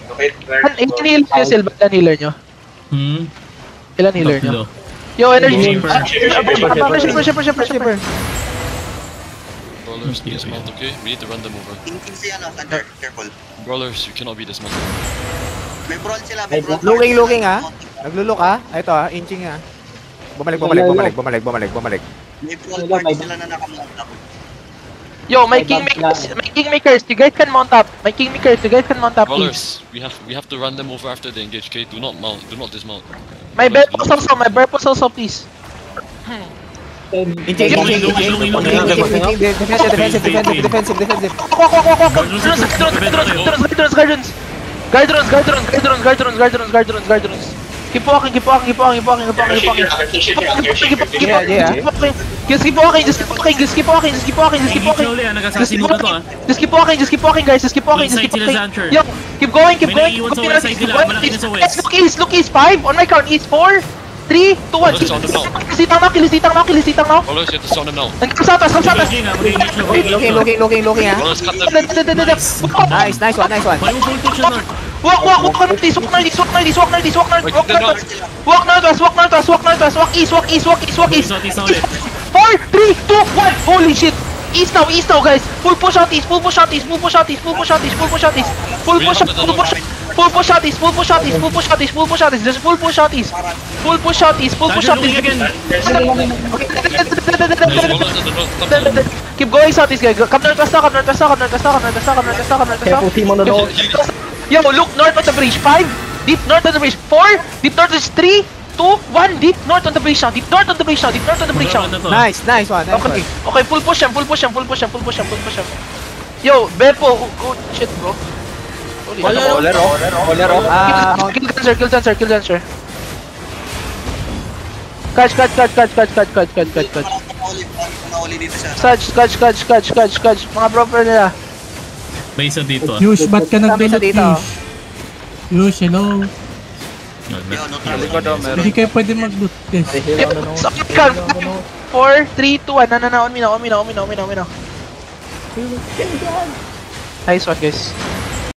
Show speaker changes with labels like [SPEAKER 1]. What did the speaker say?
[SPEAKER 1] Ilan healer nyo, Silva? Ilan healer nyo? Ilan healer nyo? Yo, energy. Shipper.
[SPEAKER 2] Brawlers, dismount, okay? We need to run them over.
[SPEAKER 3] Careful.
[SPEAKER 2] Brawlers, you cannot be dismounted.
[SPEAKER 3] May brawl sila, may brawl.
[SPEAKER 4] Looking ah. Naglulok ah. Ito ah, inching ah. Bumalik.
[SPEAKER 3] May brawl party sila na nakamount up.
[SPEAKER 1] Yo, my kingmakers, you guys can mount up. My kingmakers, you guys can mount up.
[SPEAKER 2] Brawlers, we have to run them over after they engage, okay? Do not mount, do not dismount.
[SPEAKER 1] My bear pulse also, please.
[SPEAKER 4] Inching. Defensive.
[SPEAKER 1] Guardians. Keep walking.
[SPEAKER 4] Yeah.
[SPEAKER 1] Just keep walking, guys. Just keep walking. Yo, keep going. Look, east 5 on my count. East 4, 3, 2, 1. Kilisitang now.
[SPEAKER 2] Brawlers, you have to sound them now.
[SPEAKER 4] Looking ah.
[SPEAKER 2] Brawlers, cut them.
[SPEAKER 4] Nice one.
[SPEAKER 1] Walk northeast. Walk east. 4, 3, 2, 1. Holy shit. East now, guys. Full push out east. Just full push out east. Keep going southeast, guys. Come northwest now. Yo, look north of the bridge. 5, deep north of the bridge. 4, deep north is 3, 2, 1, deep north on the bridge now. Deep north on the bridge now.
[SPEAKER 4] Nice one.
[SPEAKER 1] Okay, full push him. Yo, Beppo, oh shit, bro. Kill dancer. Catch. Catch. Mga proper nila.
[SPEAKER 5] May isa dito ah.
[SPEAKER 6] Yush, ba't ka nagdulot, Yush, hello? Hindi kayo pwede mag-loot, guys.
[SPEAKER 1] 4, 3, 2, 1. On me now. Nice one, guys.